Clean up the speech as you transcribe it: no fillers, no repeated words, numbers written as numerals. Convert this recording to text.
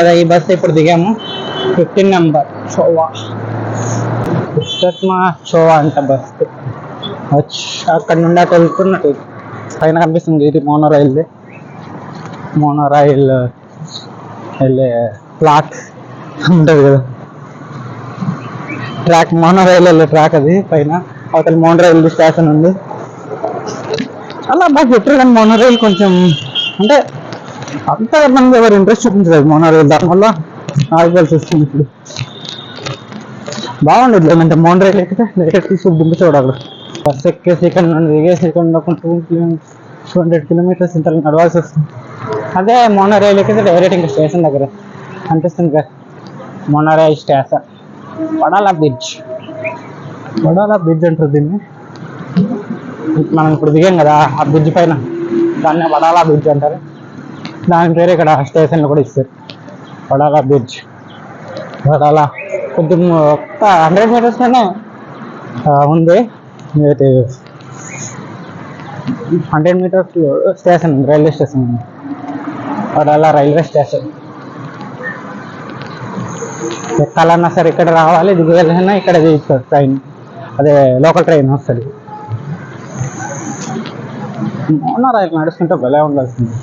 కదా ఈ బస్సు ఇప్పుడు దిగాము 15 నెంబర్ చోవా ఉత్తత్మా చోవా అంట బస్సు వచ్చి అక్కడ నుండి అటు వెళ్తున్నట్టు పైన కనిపిస్తుంది ఇది మోనో రైల్ది మోనో రైల్ వెళ్ళే ట్రాక్ ఉంటుంది కదా ట్రాక్ మోనో రైల్ వెళ్ళే ట్రాక్ అది పైన అవతల మోనో రైల్ స్టేషన్ ఉంది అలా బాగా పెట్టారు కానీ మోనో రైల్ కొంచెం అంటే అంత మంది ఎవరు ఇంట్రెస్ట్ చూపించలేదు మోనో రైల్ దానివల్ల ఆగిపోవాల్సి వస్తుంది ఇప్పుడు బాగుండదు లేదంటే మోనో రైల్ ఎక్కితే డైరెక్ట్ తీసుకు దింపి చూడాలి బస్ ఎక్కేసి ఇక్కడ నుండి దిగేసి ఇక్కడ 200 కిలోమీటర్స్ ఇంత నడవాల్సి వస్తుంది అదే మోనో రైల్ ఎక్కితే డైరెక్ట్ ఇంకా స్టేషన్ దగ్గర అనిపిస్తుంది కదా మోనో రైల్ స్టేషన్ వడాలా బ్రిడ్జ్ అంటారు దీన్ని మనం ఇప్పుడు దిగాం కదా ఆ బ్రిడ్జ్ పైన దాన్ని వడాలా బ్రిడ్జ్ అంటారు దాని పేరు ఇక్కడ స్టేషన్లో కూడా ఇస్తారు వడాలా బ్రిడ్జ్ వడాలా కొద్దిగా ఒక 100 మీటర్స్లోనే ఉంది 100 metres station railway station Wadala railway station ఎక్కాలన్నా సరే ఇక్కడ రావాలి దిగాలన్నా ఇక్కడ దిగుతుంది ట్రైన్ అదే లోకల్ ట్రైన్ వస్తుంది మోనో రైల్ నడుస్తుంటే భలే ఉండాల్సింది